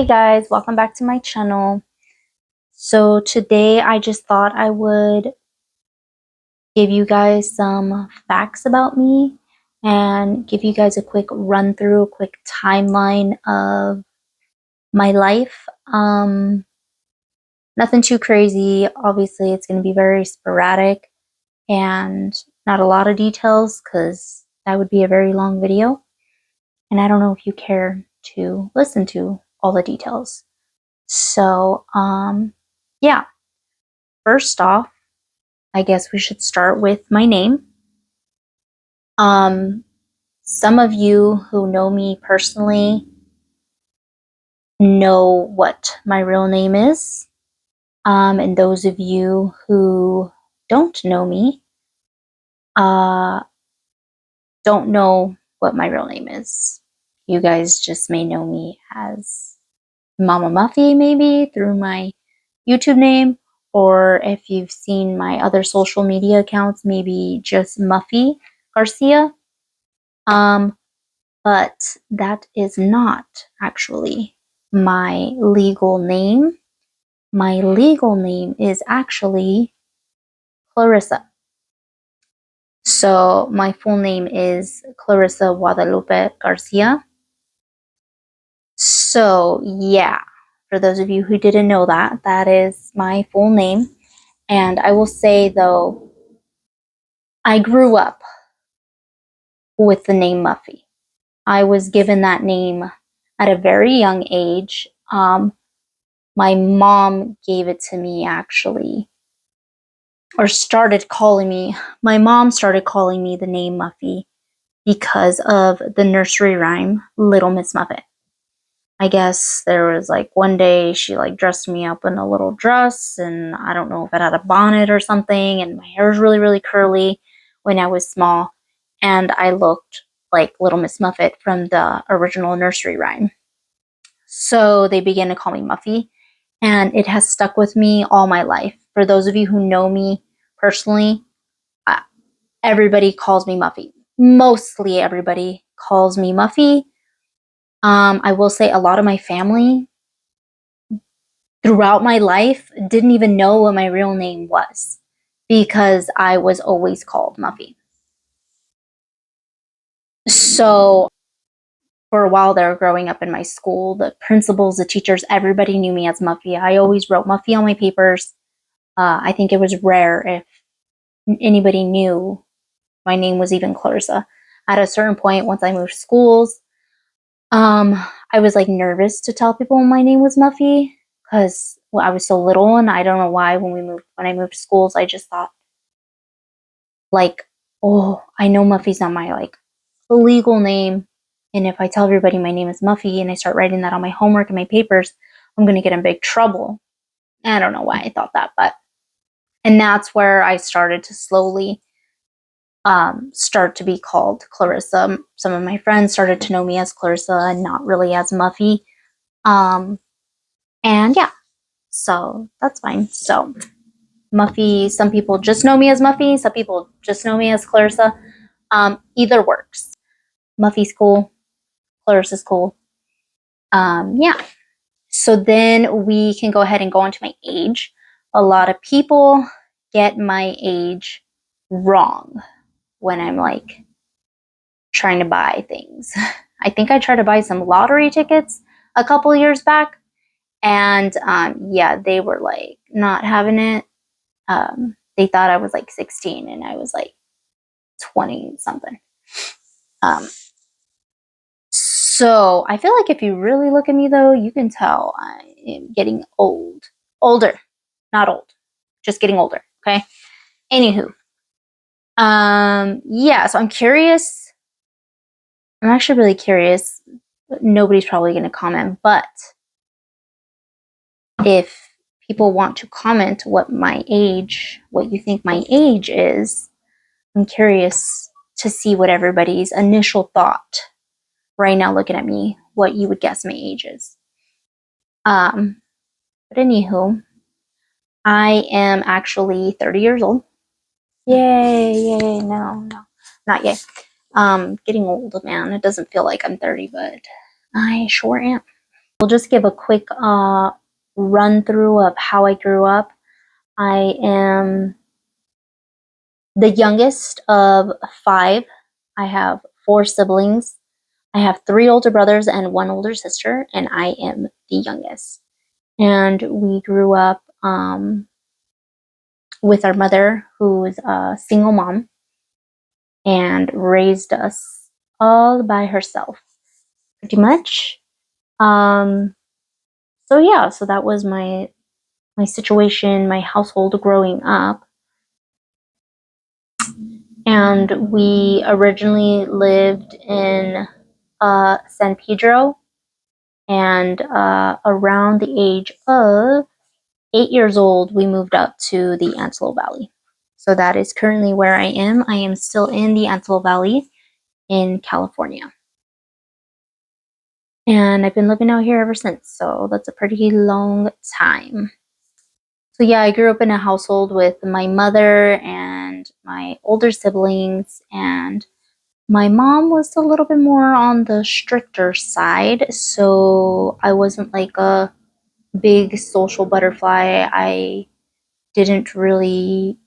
Hey guys, welcome back to my channel. So today I just thought I would give you guys some facts about me and give you guys a quick run through, a quick timeline of my life. Nothing too crazy. Obviously, it's going to be very sporadic and not a lot of details because that would be a very long video. And I don't know if you care to listen to all the details. So, yeah. First off, I guess we should start with my name. Some of you who know me personally know what my real name is. And those of you who don't know me, don't know what my real name is. You guys just may know me as Mama Muffy, maybe through my YouTube name, or if you've seen my other social media accounts, maybe just Muffy Garcia. But that is not actually my legal name. My legal name is actually Clarissa. So my full name is Clarissa Guadalupe Garcia. So yeah, for those of you who didn't know that, that is my full name. And I will say though, I grew up with the name Muffy. I was given that name at a very young age. My mom gave it to me actually, or started calling me. My mom started calling me the name Muffy because of the nursery rhyme Little Miss Muffet. I guess there was like one day she like dressed me up in a little dress, and I don't know if it had a bonnet or something, and my hair was really, really curly when I was small, and I looked like Little Miss Muffet from the original nursery rhyme. So they began to call me Muffy, and it has stuck with me all my life. For those of you who know me personally, everybody calls me Muffy. Mostly everybody calls me Muffy. I will say a lot of my family throughout my life didn't even know what my real name was because I was always called Muffy. So for a while there, growing up in my school, the principals, the teachers, everybody knew me as Muffy. I always wrote Muffy on my papers. I think it was rare if anybody knew my name was even Clarissa. At a certain point, once I moved schools, I was like nervous to tell people my name was Muffy because I was so little, and I don't know why. When I moved schools, I just thought like, oh, I know Muffy's not my like legal name, and if I tell everybody my name is Muffy and I start writing that on my homework and my papers, I'm gonna get in big trouble. I don't know why I thought that, and that's where I started to slowly start to be called Clarissa. Some of my friends started to know me as Clarissa and not really as Muffy. And yeah, so that's fine. So Muffy, some people just know me as Muffy, some people just know me as Clarissa. Either works. Muffy's cool, Clarissa's cool. Yeah. So then we can go ahead and go on to my age. A lot of people get my age wrong when I'm like trying to buy things. I think I tried to buy some lottery tickets a couple years back, and yeah, they were like not having it. They thought I was like 16 and I was like 20 something. So I feel like if you really look at me though, you can tell I am getting old. Older, not old. Just getting older, okay? Anywho. Yeah, so I'm curious. I'm actually really curious. Nobody's probably going to comment, but if people want to comment what you think my age is, I'm curious to see what everybody's initial thought right now looking at me, what you would guess my age is. But anywho, I am actually 30 years old. Yay, no, not yet. Getting old, man. It doesn't feel like I'm 30, but I sure am. We'll just give a quick run through of how I grew up. I am the youngest of 5. I have 4 siblings. I have 3 older brothers and 1 older sister, and I am the youngest. And we grew up with our mother, who's a single mom, and raised us all by herself, pretty much. So yeah, so that was my situation, my household growing up. And we originally lived in San Pedro, and around the age of 8 years old, we moved up to the Antelope Valley. So that is currently where I am. I am still in the Antelope Valley in California. And I've been living out here ever since, so that's a pretty long time. So yeah, I grew up in a household with my mother and my older siblings, and my mom was a little bit more on the stricter side, so I wasn't like a big social butterfly. I didn't really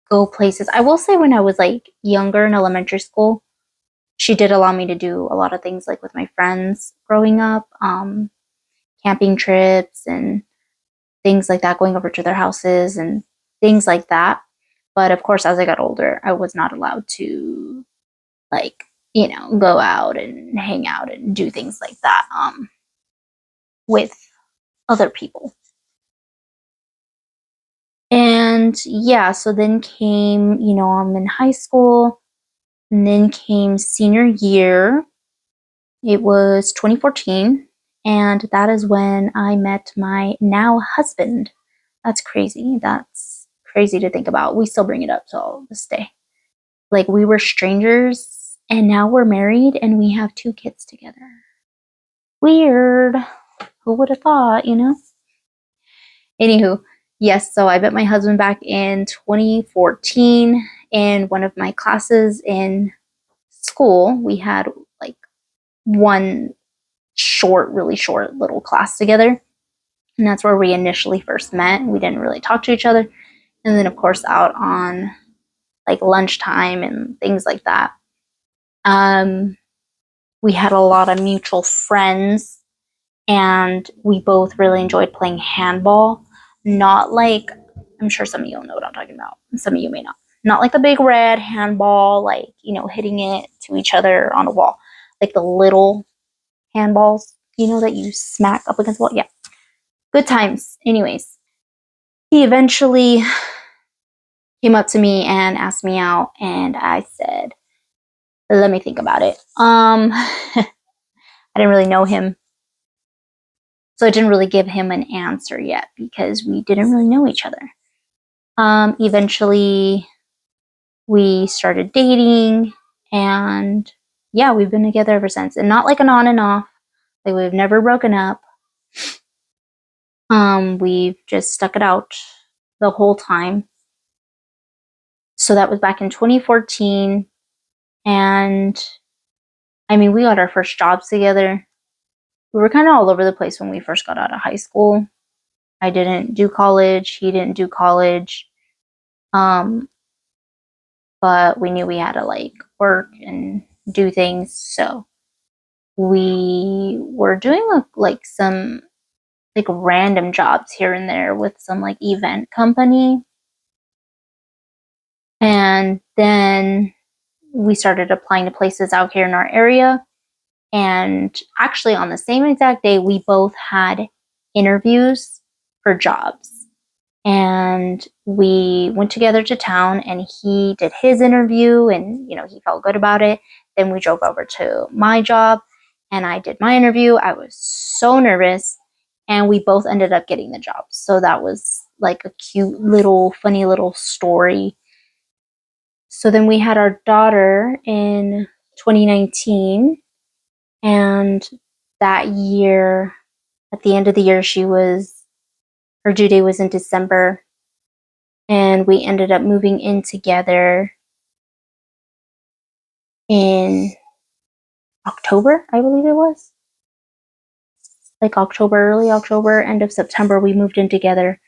go places. I will say when I was like younger in elementary school, she did allow me to do a lot of things like with my friends growing up, camping trips and things like that, going over to their houses and things like that. But of course, as I got older, I was not allowed to like, go out and hang out and do things like that with other people. And yeah, so then came, I'm in high school, and then came senior year. It was 2014, and that is when I met my now husband. That's crazy. That's crazy to think about. We still bring it up till this day. Like, we were strangers, and now we're married, and we have 2 kids together. Weird. Who would have thought, Anywho, yes, so I met my husband back in 2014 in one of my classes in school. We had like one really short little class together. And that's where we initially first met. We didn't really talk to each other. And then, of course, out on like lunchtime and things like that. We had a lot of mutual friends, and we both really enjoyed playing handball. Not like, I'm sure some of you will know what I'm talking about. Some of you may not. Not like the big red handball, like, hitting it to each other on a wall. Like the little handballs, that you smack up against the wall. Yeah. Good times. Anyways, he eventually came up to me and asked me out, and I said, let me think about it. I didn't really know him, so I didn't really give him an answer yet because we didn't really know each other. Eventually, we started dating, and yeah, we've been together ever since. And not like an on and off. Like, we've never broken up. We've just stuck it out the whole time. So that was back in 2014. And I mean, we got our first jobs together. We were kind of all over the place when we first got out of high school. I didn't do college. He didn't do college. But we knew we had to like work and do things. So we were doing like some like random jobs here and there with some like event company. And then we started applying to places out here in our area. And actually, on the same exact day, we both had interviews for jobs. And we went together to town, and he did his interview, and he felt good about it. Then we drove over to my job, and I did my interview. I was so nervous, and we both ended up getting the job. So that was like a cute little funny little story. So then we had our daughter in 2019, and that year, at the end of the year, her due date was in December, and we ended up moving in together in October, I believe it was. like October, early October, end of September, we moved in together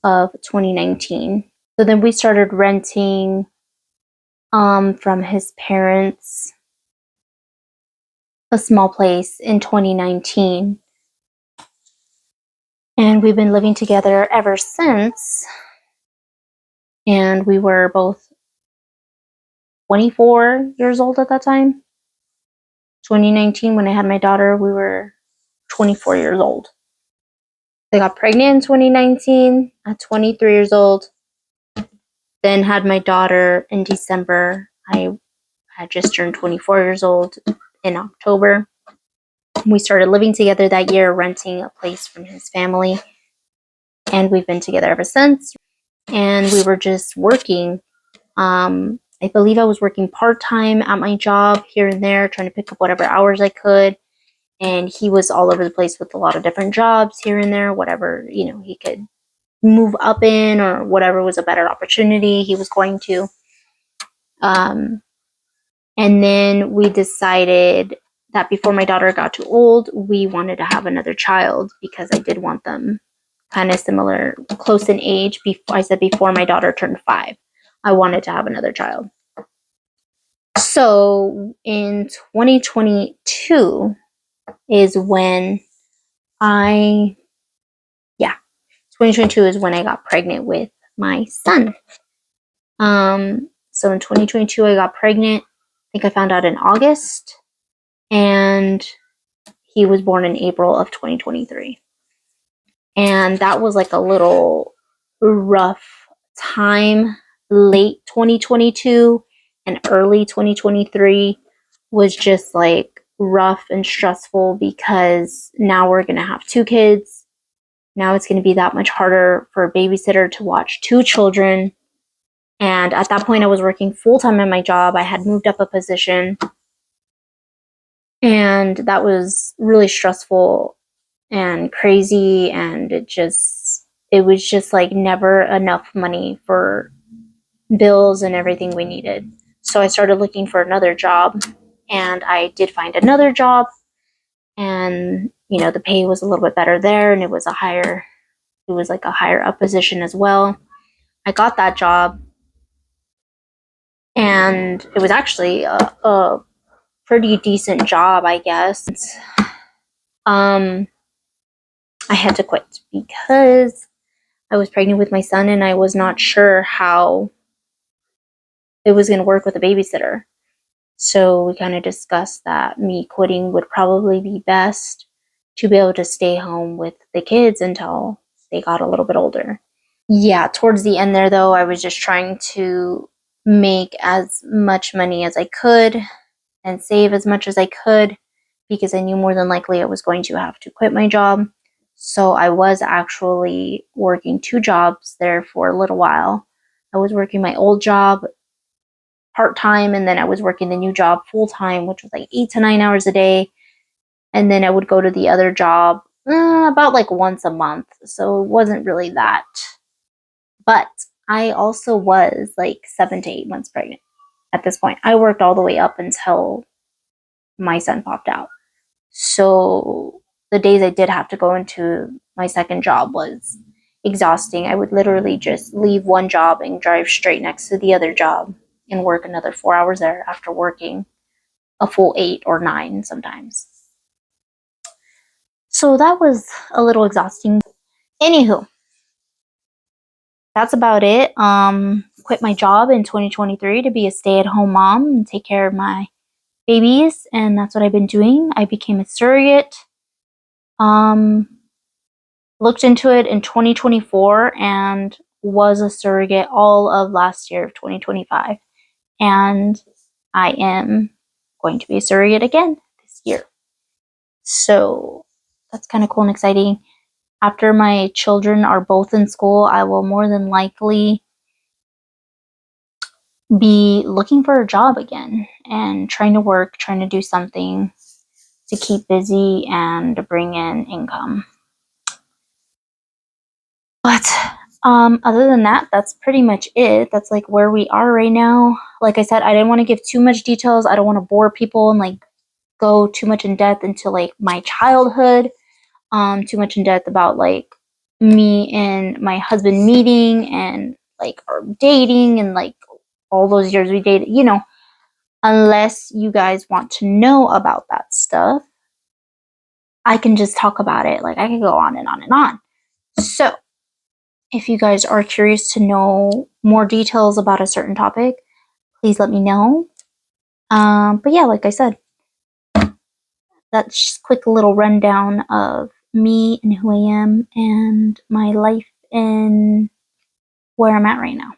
of 2019. So then we started renting from his parents a small place in 2019. And we've been living together ever since. And we were both 24 years old at that time. 2019, when I had my daughter, we were 24 years old. I got pregnant in 2019 at 23 years old. Then had my daughter in December. I had just turned 24 years old in October. We started living together that year, renting a place from his family. And we've been together ever since. And we were just working. I believe I was working part-time at my job here and there, trying to pick up whatever hours I could. And he was all over the place with a lot of different jobs here and there, whatever, he could move up in or whatever was a better opportunity he was going to. And then we decided that before my daughter got too old, we wanted to have another child because I did want them kind of similar, close in age. I said before my daughter turned 5, I wanted to have another child. So in 2022 is when 2022 is when I got pregnant with my son. So in 2022, I got pregnant. I think I found out in August, and he was born in April of 2023. And that was like a little rough time. Late 2022 and early 2023 was just like rough and stressful because now we're going to have 2 kids. Now it's going to be that much harder for a babysitter to watch 2 children. And at that point, I was working full-time at my job. I had moved up a position. And that was really stressful and crazy. And it was just like never enough money for bills and everything we needed. So I started looking for another job. And I did find another job. And, the pay was a little bit better there. And it was like a higher up position as well. I got that job. And it was actually a pretty decent job, I guess. I had to quit because I was pregnant with my son and I was not sure how it was going to work with a babysitter. So we kind of discussed that me quitting would probably be best to be able to stay home with the kids until they got a little bit older. Yeah, towards the end there, though, I was just trying to make as much money as I could and save as much as I could because I knew more than likely I was going to have to quit my job. So I was actually working 2 jobs there for a little while. I was working my old job part-time, and then I was working the new job full-time, which was like 8 to 9 hours a day. And then I would go to the other job about like once a month. So it wasn't really that. But I also was like 7 to 8 months pregnant at this point. I worked all the way up until my son popped out. So the days I did have to go into my second job was exhausting. I would literally just leave one job and drive straight next to the other job and work another 4 hours there after working a full 8 or 9 sometimes. So that was a little exhausting. Anywho, that's about it. Quit my job in 2023 to be a stay-at-home mom and take care of my babies, and that's what I've been doing. I became a surrogate. Looked into it in 2024 and was a surrogate all of last year of 2025. And I am going to be a surrogate again this year. So that's kind of cool and exciting. After my children are both in school, I will more than likely be looking for a job again and trying to work, trying to do something to keep busy and to bring in income. But other than that, that's pretty much it. That's like where we are right now. Like I said, I didn't want to give too much details. I don't want to bore people and like go too much in depth into like my childhood. too much in depth about like me and my husband meeting and like our dating and like all those years we dated, you know, unless you guys want to know about that stuff, I can just talk about it. Like I can go on and on and on. So if you guys are curious to know more details about a certain topic, please let me know. But yeah, like I said, that's just a quick little rundown of me and who I am and my life and where I'm at right now.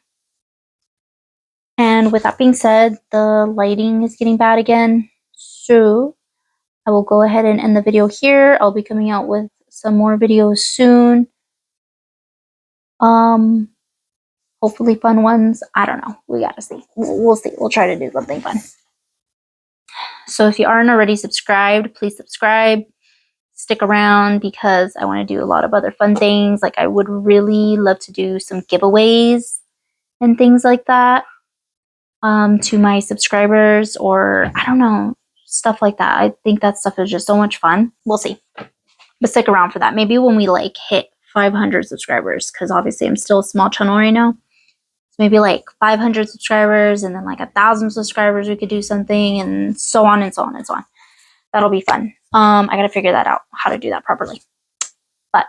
And with that being said, the lighting is getting bad again. So I will go ahead and end the video here. I'll be coming out with some more videos soon. Hopefully fun ones. I don't know. We gotta see. We'll see. We'll try to do something fun. So if you aren't already subscribed, please subscribe. Stick around because I want to do a lot of other fun things. Like I would really love to do some giveaways and things like that to my subscribers, or I don't know, stuff like that. I think that stuff is just so much fun. We'll see. But stick around for that. Maybe when we like hit 500 subscribers, because obviously I'm still a small channel right now. So maybe like 500 subscribers and then like 1,000 subscribers, we could do something, and so on and so on and so on. That'll be fun. I gotta figure that out, how to do that properly. But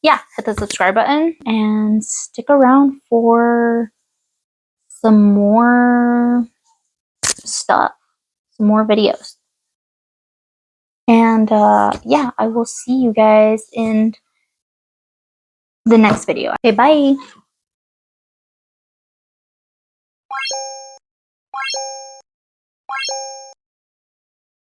yeah, hit the subscribe button and stick around for some more stuff, some more videos. And yeah, I will see you guys in the next video. Okay, bye.